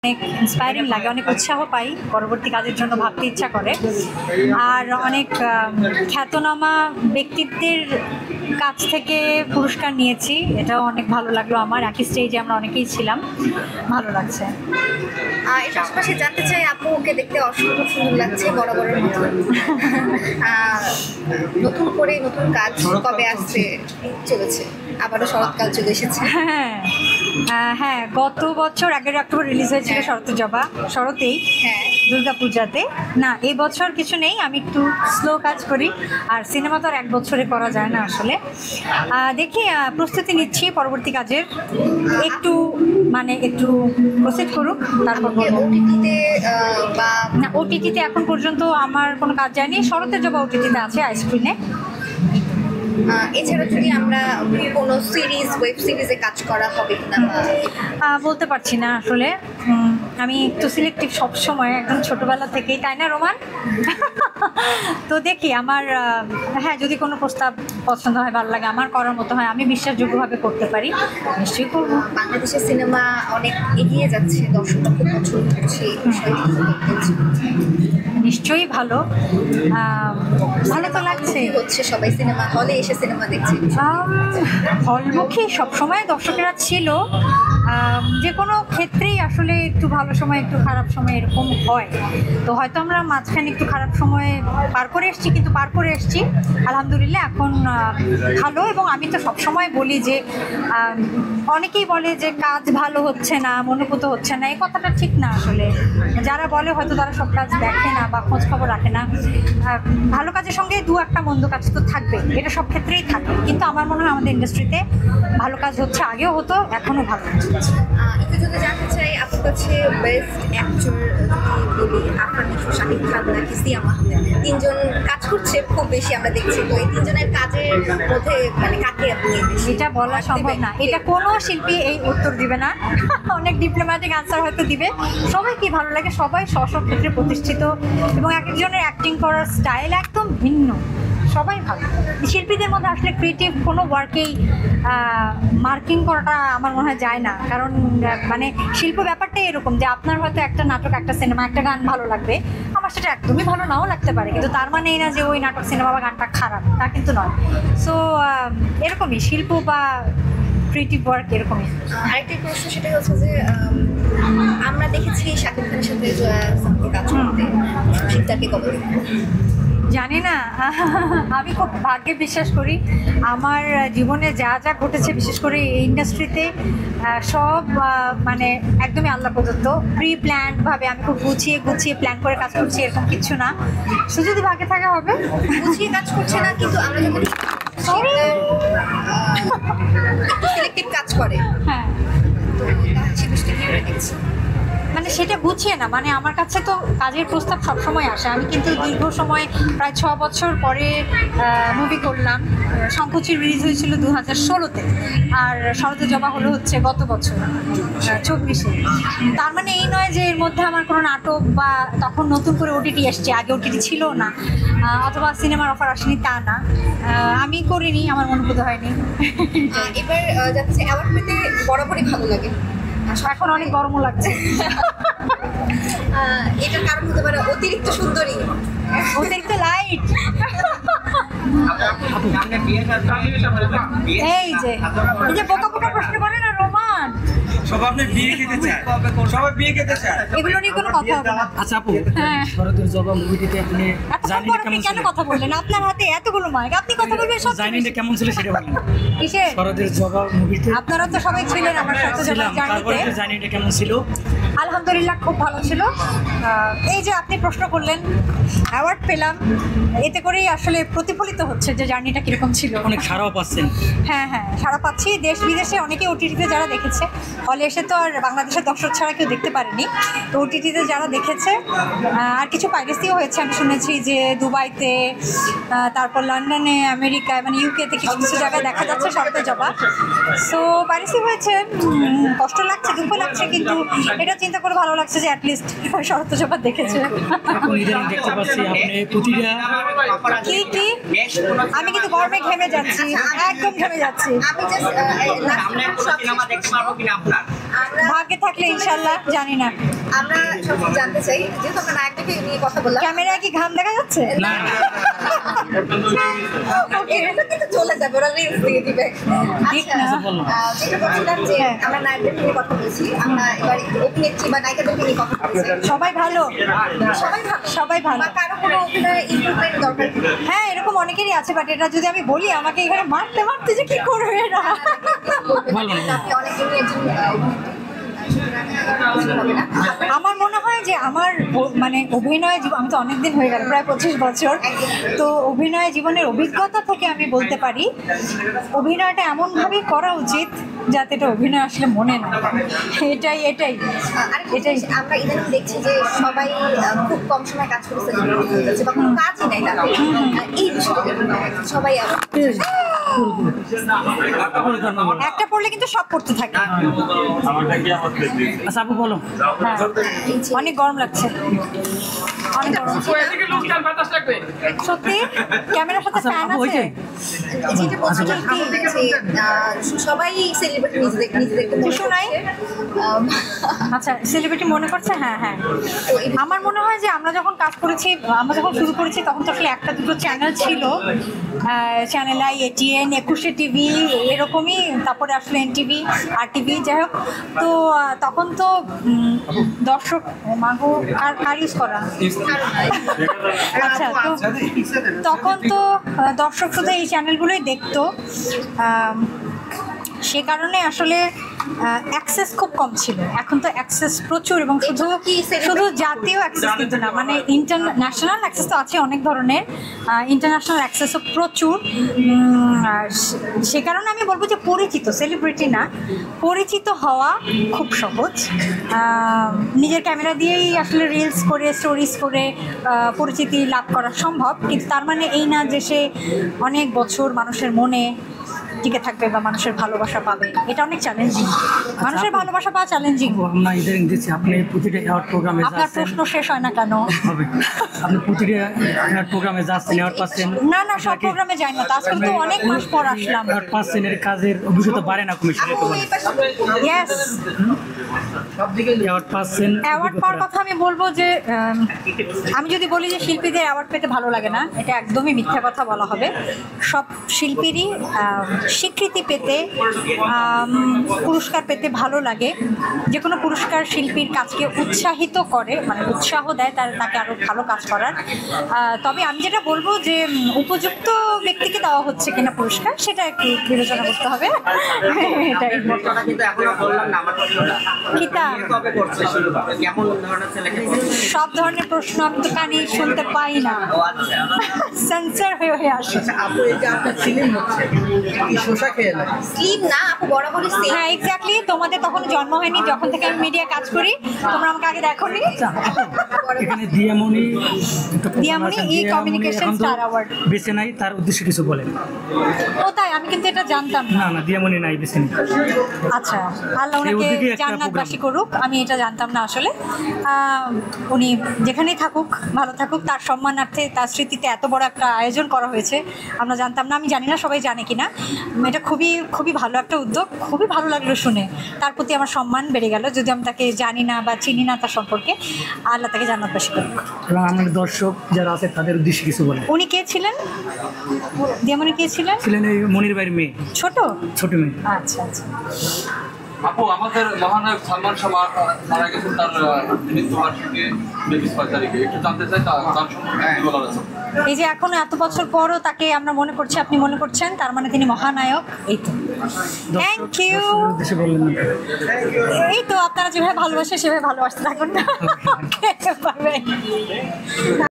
অনেক ইন্সপায়ারিং লাগে, অনেক উৎসাহ পাই, পরবর্তী কাজের জন্য ভাবতে ইচ্ছা করে। আর অনেক খ্যাতনামা ব্যক্তিত্বের কাছ থেকে পুরস্কার নিয়েছি, এটাও অনেক ভালো লাগলো আমার। একই স্টেজে আমরা অনেকেই ছিলাম, ভালো লাগছে। এর পাশাপাশি জানতে চাই, আপুকে দেখতে অসম্ভব সুন্দর লাগছে বরাবরের মতো। নতুন করে নতুন কাজ কবে আসতে চলেছে? আবারও শরৎকাল চলে এসেছে। হ্যাঁ, গত বছর 11 অক্টোবর রিলিজ হয়েছিল শরতের জবা, শরতেই, হ্যাঁ, দুর্গাপূজাতে। না, এই বছর কিছু নেই, আমি একটু স্লো কাজ করি, আর সিনেমা তো আর এক বছরে করা যায় না আসলে। দেখি, প্রস্তুতি নিচ্ছি পরবর্তী কাজের, একটু প্রসিড করুক, তারপর ওটিটিতে বা না, ওটিটিতে এখন পর্যন্ত আমার কোনো কাজ যায়নি। শরতের জবা ওটিটিতে আছে আইস্ক্রিনে। এছাড়া যদি আমরা কোনো সিরিজ, ওয়েব সিরিজে কাজ করা হবে কিনা বলতে পারছি না আসলে। আমি একটু সিলেক্টিভ সবসময়, একদম ছোটোবেলা থেকেই, তাই না রোমান? তো দেখি, আমার হ্যাঁ, যদি কোনো প্রস্তাব পছন্দ হয়, ভালো লাগে, আমার করার মতো হয়, আমি বিশ্বাসযোগ্যভাবে করতে পারি, নিশ্চয়ই করবো। বাংলাদেশের সিনেমা অনেক এগিয়ে যাচ্ছে, দর্শকরা খুব পছন্দ করছে, এই বিষয়টি নিশ্চয়ই ভালো তো লাগছে। হচ্ছে সবাই সিনেমা হলে এসে সিনেমা দেখছে। হলমুখী সবসময় দর্শকেরা ছিল, যে কোনো ক্ষেত্রেই আসলে একটু ভালো সময়, একটু খারাপ সময় এরকম হয়। তো হয়তো আমরা মাঝখানে একটু খারাপ সময় পার করে এসেছি, আলহামদুলিল্লাহ এখন ভালো। এবং আমি তো সবসময় বলি যে, অনেকেই বলে যে কাজ ভালো হচ্ছে না, মনোভূত হচ্ছে না, এই কথাটা ঠিক না আসলে। যারা বলে হয়তো তারা সব কাজ দেখে না বা খোঁজ খবর রাখে না। ভালো কাজের সঙ্গে দু একটা মন্দ কাজ তো থাকবে, এটা সব ক্ষেত্রেই থাকে। কিন্তু আমার মনে হয় আমাদের ইন্ডাস্ট্রিতে ভালো কাজ হচ্ছে, আগেও হতো, এখনও ভালো হচ্ছে। একটু যদি জানতে চাই আপনার কাছে, বেস্ট অ্যাক্টর যদি বলি, আফরান নিশো, শাকিব খান নাকি সিয়াম আহমেদ, তিনজন কাজ করছে খুব বেশি আমরা দেখছি। তো এই তিনজনের কাজের মধ্যে মানে কাকে আপনি বেশি? এটা বলা সম্ভব না, এটা কোনো শিল্পী এই উত্তর দিবে না। অনেক ডিপ্লোম্যাটিক আনসার হয়তো দিবে। সবাইকে ভালো লাগে, সবাই স্ব ক্ষেত্রে প্রতিষ্ঠিত, এবং এক একজনের অ্যাক্টিং করার স্টাইল একদম ভিন্ন, সবাই ভালো। শিল্পীদের মধ্যে আসলে ক্রিয়েটিভ কোনো ওয়ার্কেই মার্কিং করাটা আমার মনে হয় যায় না। কারণ মানে শিল্প ব্যাপারটাই এরকম যে আপনার হয়তো একটা নাটক, একটা সিনেমা, একটা গান ভালো লাগবে, আমার সেটা একদমই ভালো নাও লাগতে পারে, কিন্তু তার মানেই না যে ওই নাটক, সিনেমা বা গানটা খারাপ, তা কিন্তু নয়। সো এরকমই শিল্প বা ক্রিয়েটিভ ওয়ার্ক এরকমই। আরেকটি প্রশ্ন, সেটা হচ্ছে যে আমরা দেখেছি শাকিব খানের সাথে কাজ করতে, শিকদারকে কবে দেখবো? জানি না, আমি খুব ভাগ্যে বিশ্বাস করি। আমার জীবনে যা যা ঘটেছে, বিশেষ করে এই ইন্ডাস্ট্রিতে, সব মানে একদমই আল্লাহ প্রদত্ত, প্রি প্ল্যানভাবে। আমি খুব গুছিয়ে প্ল্যান করে কাজ করছি, এরকম কিছু না। সে যদি ভাগ্যে থাকা হবে। গুছিয়ে কাজ করছে না, কিন্তু আমরা যখন সিলেক্টিভ কাজ করে, হ্যাঁ, মানে সেটা গুছিয়ে না, মানে আমার কাছে তো কাজের প্রস্তাব সবসময় আসে। আমি কিন্তু দীর্ঘ সময়, প্রায় 6 বছর পরে মুভি করলাম। শঙ্কুচির রিলিজ হয়েছিল 2016-তে, আর শরতের জবা হলো হচ্ছে গত বছর 24-এ। তার মানে এই নয় যে এর মধ্যে আমার কোনো নাটক বা তখন নতুন করে ওটিটি এসছে, আগে ওটিটি ছিল না, অথবা সিনেমার অফার আসেনি, তা না। আমি করিনি, আমার মনোভূত হয়নি। এবার যাচ্ছে অ্যাওয়ার্ড পেতে বরাবরই ভালো লাগে, এখন অনেক গরমও লাগছে। এটার কারণ হতে পারে অতিরিক্ত সুন্দরী, অতিরিক্ত লাইট। এই যে বোকা প্রশ্ন করে না রোমান, এগুলো নিয়ে কোনো কথা হবে না। আচ্ছা আপু, শরতের জবা মুভিটিতে আপনি কেন কথা বললেন? আপনার হাতে এতগুলো মাইক, আপনি কথা বলবেন। সব জার্নিটা কেমন ছিল সেটা বলুন। কিসের শরতের জবা মুভিতে আপনারা তো সবাই ছিলেন আমার সাথে, তারপরে জার্নিটা কেমন ছিল? আলহামদুলিল্লাহ খুব ভালো ছিল। এই যে আপনি প্রশ্ন করলেন, অ্যাওয়ার্ড পেলাম, এতে করেই আসলে প্রতিফলিত হচ্ছে যে জার্নিটা কীরকম ছিল। অনেক সারাও পাচ্ছেন। হ্যাঁ, সারা পাচ্ছি। দেশ বিদেশে অনেকে ওটিটিতে যারা দেখেছে, হলে এসে তো আর বাংলাদেশের দর্শক ছাড়া কেউ দেখতে পারেনি, তো ওটিটিতে যারা দেখেছে, আর কিছু পাইরেসিও হয়েছে আমি শুনেছি, যে দুবাইতে, তারপর লন্ডনে, আমেরিকায়, মানে ইউকেতে কিছু জায়গায় দেখা যাচ্ছে শরতের জবা। সো পাইরেসি হয়েছে, কষ্ট লাগছে, দুঃখ লাগছে, কিন্তু এটা চিন্তা করে ভালো লাগছে যে অ্যাটলিস্ট শরতের জবা দেখেছে। দেখতে পাচ্ছি আপনি প্রতিটা কি আমি কিন্তু গরমে ঘেমে যাচ্ছি, একদম ঘেমে যাচ্ছি। আমি জাস্ট আমরা ভাগ্যে থাকলে ইনশাল্লাহ, জানি না। আমরা সব জানতে চাই, যেহেতু আমরা নায়কটাকে নিয়ে কথা বললাম, ক্যামেরায় কি ঘাম দেখা যাচ্ছে? না এগুলো কিন্তু চলে যাবে, ওরা রিলস দিয়ে দিবে। ঠিক আচ্ছা, না। যেটা বলছিলাম যে হ্যাঁ। আমরা নায়কদের নিয়ে কথা বলছি, আমরা এবার একটু অভিনেত্রী বা নায়িকাদেরকে নিয়ে কথা বলছি। সবাই ভালো, সবাই ভালো, সবাই ভালো। বা কারো কোনো অভিনয় ইমপ্রুভমেন্ট দরকার কি? হ্যাঁ, এরকম অনেকেরই আছে, বাট এটা যদি আমি বলি আমাকে এখানে মারতে মারতে যে কি করবে এরা। বলুন। আপনি অনেকদিনই একজন অভিনেত্রী, কিছু হবে না। আমার মনে হয় যে আমার মানে অভিনয় জীবন, আমি তো অনেকদিন হয়ে গেল, প্রায় 25 বছর, তো অভিনয় জীবনের অভিজ্ঞতা থেকে আমি বলতে পারি অভিনয়টা এমনভাবেই করা উচিত যাতে এটা অভিনয় আসলে মনে না হয়। এটাই আরেকটা জিনিস, আমরা ইদানিং দেখছি যে সবাই খুব কম সময় কাজ করে সেলিব্রিটি হয়ে যাচ্ছে বা কোনো কাজই নাই তাদের। এই বিষয়টা সবাই একটা পড়লে কিন্তু সব পড়তে থাকে। আচ্ছা আপু বলো। হ্যাঁ, অনেক গরম লাগছে, অনেক গরম। সত্যি ক্যামেরার সাথে আচ্ছা, ফ্যান আপু, ওই আছে। যে- যেটা বলছিলাম কি যে সবাই সেলিব্রিটি নিজেদেরকে মনে কিছু নাই? করছে। আচ্ছা, সেলিব্রিটি মনে করছে, হ্যাঁ হ্যাঁ। আমার মনে হয় যে আমরা যখন কাজ করেছি, আমরা যখন শুরু করেছি তখন তো আসলে একটা দুটো চ্যানেল ছিল, চ্যানেল আই, এটিএন, 21 টিভি এরকমই, তারপরে আসলে এনটিভি, আর টিভি, যাই হোক। তো তখন তো দর্শক মাগো কার ইউজ করা, আচ্ছা, তো তখন তো দর্শক শুধু এই চ্যানেলগুলোই দেখতো, সে কারণে আসলে অ্যাক্সেস খুব কম ছিল। এখন তো অ্যাক্সেস প্রচুর, এবং শুধু শুধু জাতীয় অ্যাক্সেস কিন্তু না, মানে ইন্টারন্যাশনাল অ্যাক্সেস তো আছে অনেক ধরনের, ইন্টারন্যাশনাল অ্যাক্সেসও প্রচুর। আর সে কারণে আমি বলবো যে পরিচিত, সেলিব্রিটি না, পরিচিত হওয়া খুব সহজ। নিজের ক্যামেরা দিয়েই আসলে রিলস করে, স্টোরিজ করে পরিচিতি লাভ করা সম্ভব, কিন্তু তার মানে এই না যে সে অনেক বছর মানুষের মনে টিকে থাকবে বা মানুষের ভালোবাসা পাবে। এটা অনেক চ্যালেঞ্জিং, মানুষের ভালোবাসা পাওয়া চ্যালেঞ্জিং। আমরা ইদানিং দিচ্ছি আপনি প্রতিটা অ্যাওয়ার্ড প্রোগ্রামে আপনার যাচ্ছেন, প্রশ্ন শেষ হয় না কেন? হবে আপনি প্রতিটা অ্যাওয়ার্ড প্রোগ্রামে যাচ্ছেন, অ্যাওয়ার্ড পাচ্ছেন। না না, সব প্রোগ্রামে যাই না, তো আজকাল তো অনেক মাস পর আসলাম। অ্যাওয়ার্ড পাচ্ছেন, এর কাজের অভিজ্ঞতা বাড়ে না কমিশন? ইয়েস, অ্যাওয়ার্ড পাচ্ছেন, অ্যাওয়ার্ড পাওয়ার কথা আমি বলবো যে আমি যদি বলি যে শিল্পীদের অ্যাওয়ার্ড পেতে ভালো লাগে না, এটা একদমই মিথ্যা কথা বলা হবে। সব শিল্পীরই স্বীকৃতি পেতে, পুরস্কার পেতে ভালো লাগে। যে কোনো পুরস্কার শিল্পীর কাজকে উৎসাহিত করে, মানে উৎসাহ দেয় তাকে আরও ভালো কাজ করার। তবে আমি যেটা বলবো যে উপযুক্ত ব্যক্তিকে দেওয়া হচ্ছে কিনা পুরস্কার, সেটা একটু বিবেচনা করতে হবে। এটাই কিতা সব ধরনের প্রশ্ন আমি তো কানে শুনতে পাই না, সেন্সার হয়ে হয়ে আসে। স্লিম না আপু, বরাবরই সেম। হ্যাঁ, এক্স্যাক্টলি, তোমাদের তখন জন্ম হয়নি, যখন থেকে আমি মিডিয়া কাজ করি তোমরা আমাকে আগে দেখোনি। এখানে দিয়ামণি দিয়ামণি এই কমিউনিকেশন স্টার অ্যাওয়ার্ড বেছে নাই, তার উদ্দেশ্যে কিছু বলেন। কোথায়? আমি কিন্তু এটা জানতাম না। না না, দিয়ামণি নাই, বেছে নেই। আচ্ছা, আল্লাহ ওনাকে ওদিকে একটা জান্নাতবাসী করুক, আমি এটা জানতাম না আসলে। উনি যেখানেই থাকুক, ভালো থাকুক, তার সম্মানার্থে, তার স্মৃতিতে এত বড় একটা আয়োজন করা হয়েছে, আমরা জানতাম না। আমি জানি না সবাই জানে কিনা, এটা খুবই খুবই ভালো একটা উদ্যোগ, খুবই ভালো লাগলো শুনে। তার প্রতি আমার সম্মান বেড়ে গেল, যদি আমি তাকে জানি না বা চিনি না তার সম্পর্কে। আল্লাহ তাকে জান্নাতবাসী করুক। এবং আমাদের দর্শক যারা আছে তাদের উদ্দেশ্যে কিছু বলেন। উনি কে ছিলেন? দিয়ামণি কে ছিলেন? ছিলেন এই মনির ভাইয়ের মেয়ে, ছোট? ছোট মেয়ে। আচ্ছা আচ্ছা। আপু, আমাদের মহানায়ক সালমান শাহ মারা গেছেন, তার মৃত্যুবার্ষিকী 6 তারিখে। একটু জানতে চাই তার সম্পর্কে কি বলার আছে। এই যে এখনো এত বছর পরও তাকে আমরা মনে করছি, আপনি মনে করছেন, তার মানে তিনি মহানায়ক। এই তো, থ্যাংক ইউ। দর্শকদের উদ্দেশ্যে বললেন না? এই তো, আপনারা যেভাবে ভালোবাসে সেভাবে ভালোবাসতে থাকুন না।